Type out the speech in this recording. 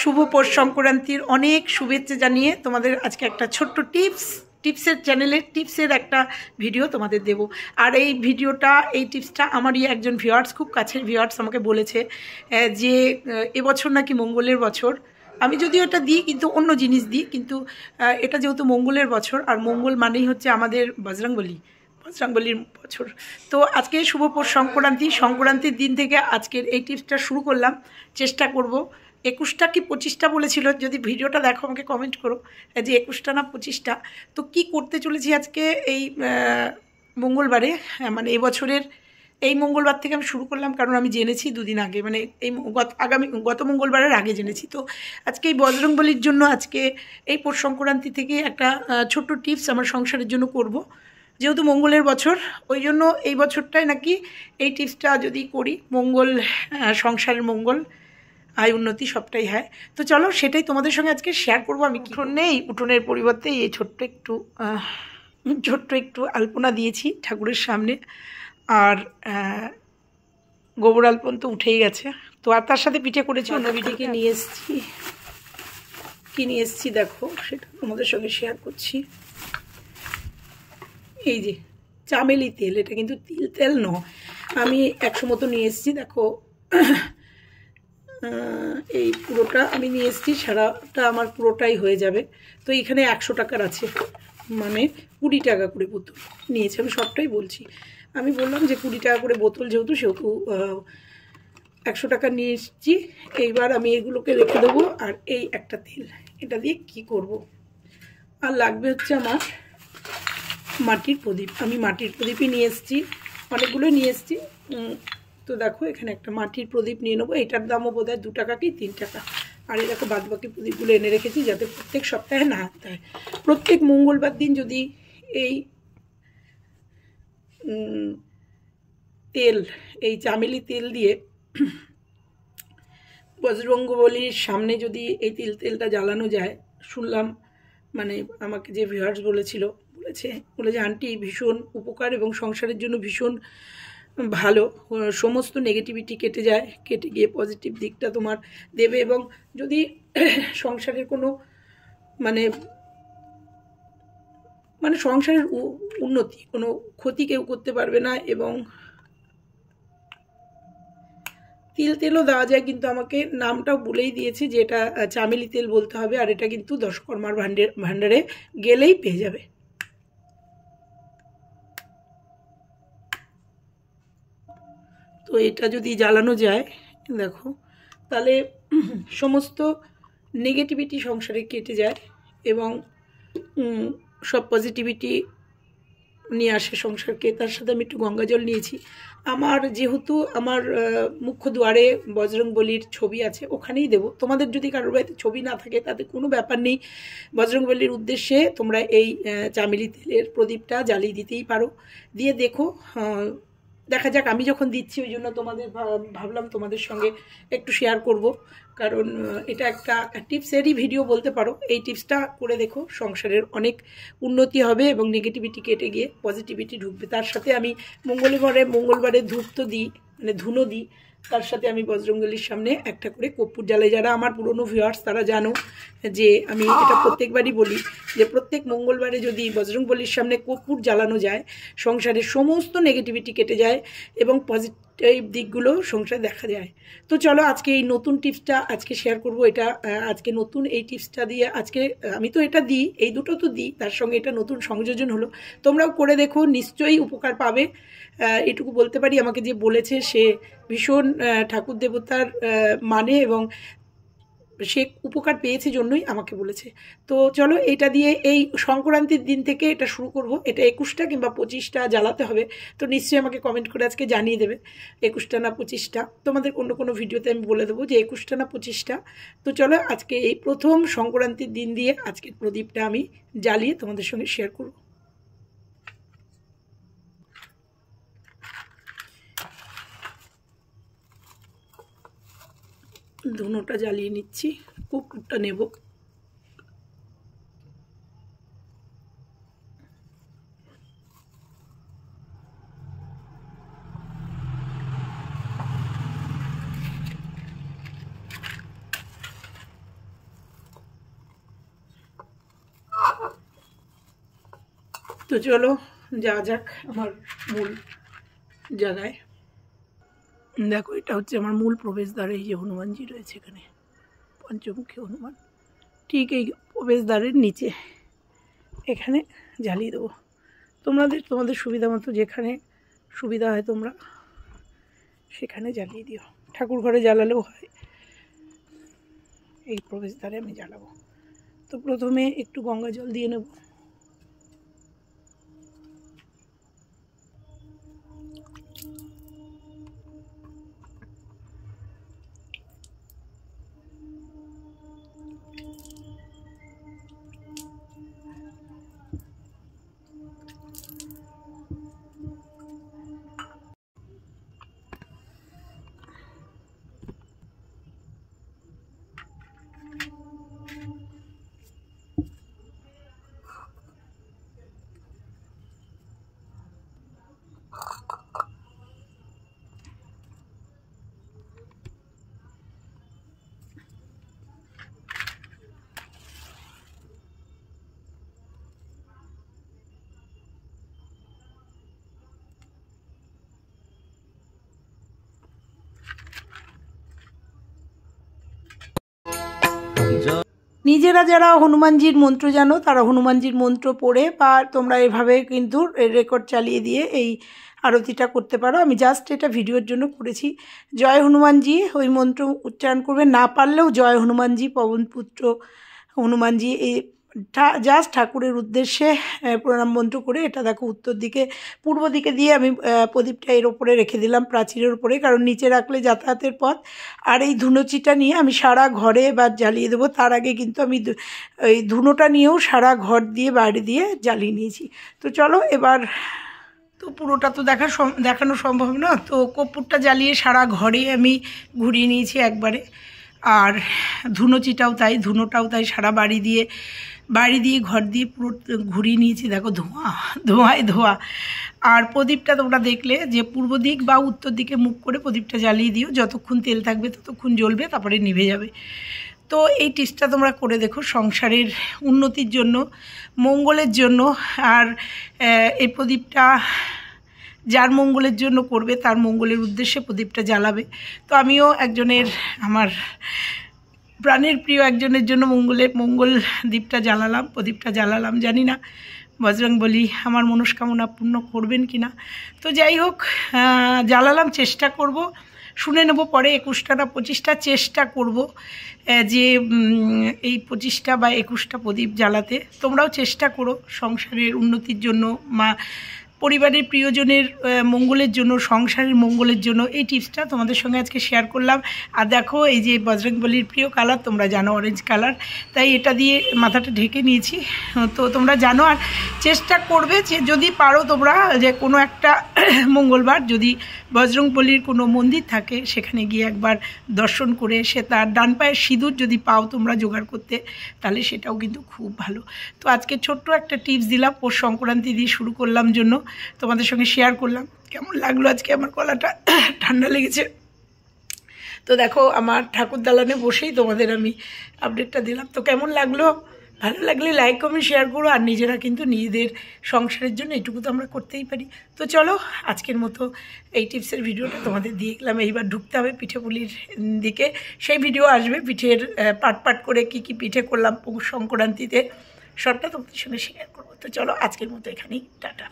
শুভ পৌষ সংক্রান্তির অনেক শুভেচ্ছা জানিয়ে তোমাদের আজকে একটা ছোট্ট টিপসের চ্যানেলে টিপসের একটা ভিডিও তোমাদের দেব। আর এই টিপসটা আমারই একজন ভিউয়ার্স, খুব কাছের ভিউয়ার্স, আমাকে বলেছে যে এবছর নাকি মঙ্গলের বছর। আমি যদিও এটা দিই, কিন্তু অন্য জিনিস দিই, কিন্তু এটা যেহেতু মঙ্গলের বছর, আর মঙ্গল মানেই হচ্ছে আমাদের বজরংবলীর বছর। তো আজকে শুভ পৌষ সংক্রান্তির দিন থেকে আজকের এই টিপসটা শুরু করলাম। চেষ্টা করব 21টা কি 25টা বলেছিল, যদি ভিডিওটা দেখো আমাকে কমেন্ট করো যে 21টা না 25টা। তো কি করতে চলেছি আজকে এই মঙ্গলবারে, মানে এবছরের এই মঙ্গলবার থেকে আমি শুরু করলাম, কারণ আমি জেনেছি দুদিন আগে, মানে এই গত মঙ্গলবারের আগে জেনেছি। তো আজকে এই বজরংবলীর জন্য আজকে এই পৌষ সংক্রান্তি থেকে একটা ছোট্ট টিপস আমার সংসারের জন্য করব। যেহেতু মঙ্গলের বছর, ওই জন্য এই বছরটায় নাকি এই টিপসটা যদি করি, মঙ্গল, সংসারের মঙ্গল, আয় উন্নতি সবটাই হয়। তো চলো সেটাই তোমাদের সঙ্গে আজকে শেয়ার করবো। আমি উঠোনের পরিবর্তে এই ছোট্ট একটু আলপনা দিয়েছি ঠাকুরের সামনে, আর গোবর আলপন তো উঠেই গেছে। তো আর তার সাথে পিঠে করেছি, অন্য পিঠেকে নিয়ে এসেছি দেখো, সেটা তোমাদের সঙ্গে শেয়ার করছি। এই যে চামেলি তেল, এটা কিন্তু তিল তেল নয়, আমি 100 মতো নিয়ে এসেছি। দেখো এই পুরোটা আমি নিয়ে এসেছি, সারাটা আমার পুরোটাই হয়ে যাবে। তো এখানে 100 টাকার আছে, মানে 20 টাকা করে বোতল নিয়েছি। আমি সবটাই বলছি, আমি বললাম যে 20 টাকা করে বোতল যেহেতু 100 টাকা নিয়ে এসেছি। এইবার আমি এগুলোকে রেখে দেবো। আর এই একটা তেল, এটা দিয়ে কি করব। আর লাগবে হচ্ছে আমার মাটির প্রদীপ। আমি মাটির প্রদীপই নিয়ে এসেছি, অনেকগুলো নিয়ে এসেছি। তো দেখো এখানে একটা মাটির প্রদীপ নিয়ে নেবো। এটার দামও বোধ হয় 2 টাকা কি 3 টাকা। আর এই দেখো বাদবাকি প্রদীপগুলো এনে রেখেছি, যাতে প্রত্যেক সপ্তাহে না আনতে হয়। প্রত্যেক মঙ্গলবার দিন যদি এই এই চামেলি তেল দিয়ে বজরংবলীর সামনে যদি এই তেলটা জ্বালানো যায়, শুনলাম, মানে আমাকে যে ভিউয়ার্স বলেছে আন্টি ভীষণ উপকার এবং সংসারের জন্য ভীষণ ভালো, সমস্ত নেগেটিভিটি কেটে গিয়ে পজিটিভ দিকটা তোমার দেবে। এবং যদি সংসারের কোনো মানে সংসারের উন্নতি, কোনো ক্ষতি কেউ করতে পারবে না। এবং তেলও দেওয়া যায়, কিন্তু আমাকে নামটাও বলেই দিয়েছে যে এটা চামেলি তেল বলতে হবে। আর এটা কিন্তু দশকর্মার ভাণ্ডারে গেলেই পেয়ে যাবে। তো এটা যদি জ্বালানো যায়, দেখো, তাহলে সমস্ত নেগেটিভিটি সংসারে কেটে যায় এবং সব পজিটিভিটি নিয়ে আসে সংসারকে। তার সাথে আমি একটু গঙ্গা জল নিয়েছি। যেহেতু আমার মুখ্য দুয়ারে বজরংবলীর ছবি আছে, ওখানেই দেবো। তোমাদের যদি কারোর বাড়িতে ছবি না থাকে তাতে কোনো ব্যাপার নেই, বজরংবলীর উদ্দেশ্যে তোমরা এই চামেলি তেলের প্রদীপটা জ্বালিয়ে দিতেই পারো। দিয়ে দেখো, দেখা যাক। আমি যখন দিচ্ছি ওই জন্য ভাবলাম তোমাদের সঙ্গে একটু শেয়ার করব, কারণ এটা একটা টিপসেরই ভিডিও বলতে পারো। এই টিপসটা করে দেখো, সংসারের অনেক উন্নতি হবে এবং নেগেটিভিটি কেটে গিয়ে পজিটিভিটি ঢুকবে। তার সাথে আমি মঙ্গলবারে ধূপ তো দিই, মানে ধুনো দিই। তার সাথে আমি বজরংবলীর সামনে একটা করে কর্পূর জ্বালাই। যারা আমার পুরনো ভিউয়ার্স তারা জানো যে আমি এটা প্রত্যেকবারই বলি, যে প্রত্যেক মঙ্গলবারে যদি বজরংবলীর সামনে কর্পূর জ্বালানো যায়, সংসারের সমস্ত নেগেটিভিটি কেটে যায় এবং পজিটিভ দিকগুলো সংসারে দেখা যায়। তো চলো আজকে এই নতুন টিপসটা আজকে শেয়ার করব। এটা আজকে নতুন এই টিপসটা দিয়ে আজকে আমি তো এটা দিই, এই দুটো তো দিই, তার সঙ্গে এটা নতুন সংযোজন হলো। তোমরাও করে দেখো, নিশ্চয়ই উপকার পাবে। এটুকু বলতে পারি, আমাকে যে বলেছে সে ভীষণ ঠাকুর দেবতার মানে, এবং সে উপকার পেয়েছে জন্যই আমাকে বলেছে। তো চলো এটা দিয়ে এই সংক্রান্তির দিন থেকে এটা শুরু করব। এটা 21টা কিংবা 25টা জ্বালাতে হবে। তো নিশ্চয়ই আমাকে কমেন্ট করে আজকে জানিয়ে দেবে 21টা না 25টা। তোমাদের কোনো ভিডিওতে আমি বলে দেবো যে 21টা না 25টা। তো চলো আজকে এই প্রথম সংক্রান্তির দিন দিয়ে আজকের প্রদীপটা আমি জ্বালিয়ে তোমাদের সঙ্গে শেয়ার করব। ধুনোটা জ্বালিয়ে নিচ্ছি, কর্পূরটা নেব। তো চলো যা যাক আমার মূল জায়গায়। দেখো এটা হচ্ছে আমার মূল প্রবেশদ্বার। এই যে হনুমানজি রয়েছে এখানে, পঞ্চমুখী হনুমান, ঠিক এই প্রবেশদ্বারের নিচে এখানে জ্বালিয়ে দেবো। তোমাদের সুবিধা মতো যেখানে সুবিধা হয় তোমরা সেখানে জ্বালিয়ে দিও। ঠাকুর ঘরে জ্বালালেও হয়, এই প্রবেশদ্বারে আমি জ্বালাবো। তো প্রথমে একটু গঙ্গা জল দিয়ে নেব। নিজেরা যারা হনুমানজির মন্ত্র জানো তারা হনুমানজির মন্ত্র পড়ে বা তোমরা এভাবে কিন্তু রেকর্ড চালিয়ে দিয়ে এই আরতিটা করতে পারো। আমি জাস্ট এটা ভিডিওর জন্য করেছি। জয় হনুমানজি ওই মন্ত্র উচ্চারণ করবে, না পারলেও জয় হনুমানজি, পবনপুত্র হনুমানজি, এই জাস্ট ঠাকুরের উদ্দেশ্যে প্রণাম মন্ত্র করে এটা দেখো উত্তর দিকে পূর্ব দিকে দিয়ে আমি প্রদীপটা এর ওপরে রেখে দিলাম, প্রাচীরের ওপরে, কারণ নিচে রাখলে যাতায়াতের পথ। আর এই ধুনোচিটা নিয়ে আমি সারা ঘরে এবার জ্বালিয়ে দেবো। তার আগে কিন্তু আমি এই ধুনোটা নিয়েও সারা ঘর দিয়ে বাইরে দিয়ে জ্বালিয়ে নিয়েছি। তো চলো এবার, তো পুরোটা তো দেখানো সম্ভব না, তো কর্পূরটা জ্বালিয়ে সারা ঘরে আমি ঘুরিয়ে নিয়েছি একবারে। আর ধুনোচিটাও তাই, ধুনোটাও তাই সারা বাড়ি দিয়ে ঘর দিয়ে পুরো ঘুরিয়ে নিয়েছি। দেখো ধোঁয়ায় ধোয়া। আর প্রদীপটা তোমরা দেখলে যে পূর্ব দিক বা উত্তর দিকে মুখ করে প্রদীপটা জ্বালিয়ে দিও, যতক্ষণ তেল থাকবে ততক্ষণ জ্বলবে, তারপরে নিভে যাবে। তো এই টিপসটা তোমরা করে দেখো, সংসারের উন্নতির জন্য, মঙ্গলের জন্য। আর এই প্রদীপটা যার মঙ্গলের জন্য করবে তার মঙ্গলের উদ্দেশ্যে প্রদীপটা জ্বালাবে। তো আমিও একজনের, আমার প্রাণের প্রিয় একজনের জন্য মঙ্গল দীপটা জ্বালালাম, প্রদীপটা জ্বালালাম। জানি না বজরংবলী আমার মনস্কামনা পূর্ণ করবেন কি না। তো যাই হোক, জ্বালালাম, চেষ্টা করব, শুনে নেব পরে 21টা না 25টা চেষ্টা করব যে এই 25টা বা 21টা প্রদীপ জ্বালাতে। তোমরাও চেষ্টা করো সংসারের উন্নতির জন্য, পরিবারের প্রিয়জনের মঙ্গলের জন্য, সংসারের মঙ্গলের জন্য। এই টিপসটা তোমাদের সঙ্গে আজকে শেয়ার করলাম। আর দেখো এই যে বজরংবলীর প্রিয় কালার তোমরা জানো, অরেঞ্জ কালার, তাই এটা দিয়ে মাথাটা ঢেকে নিয়েছি। তো তোমরা জানো, আর চেষ্টা করবে যে যদি পারো তোমরা যে কোনো একটা মঙ্গলবার যদি বজরংবলীর কোনো মন্দির থাকে সেখানে গিয়ে একবার দর্শন করে এসে তার ডান পায়ের সিঁদুর যদি পাও তোমরা জোগাড় করতে, তাহলে সেটাও কিন্তু খুব ভালো। তো আজকে ছোট্ট একটা টিপস দিলাম, পৌষ সংক্রান্তি দিয়ে শুরু করলাম জন্য তোমাদের সঙ্গে শেয়ার করলাম। কেমন লাগলো আজকে, আমার গলাটা ঠান্ডা লেগেছে। তো দেখো আমার ঠাকুর দালানে বসেই তোমাদের আমি আপডেটটা দিলাম। তো কেমন লাগলো, ভালো লাগলে লাইক কমেন্ট শেয়ার করো। আর নিজেরা কিন্তু নিজেদের সংসারের জন্য এইটুকু তো আমরা করতেই পারি। তো চলো আজকের মতো এই টিপসের ভিডিওটা তোমাদের দিয়ে গেলাম। এইবার ঢুকতে হবে পিঠেপুলির দিকে, সেই ভিডিও আসবে, পিঠের পাট করে কি কি পিঠে করলাম পৌষ সংক্রান্তিতে, সবটা তোমাদের সঙ্গে শেয়ার করবো। তো চলো আজকের মতো এখানেই টাটা।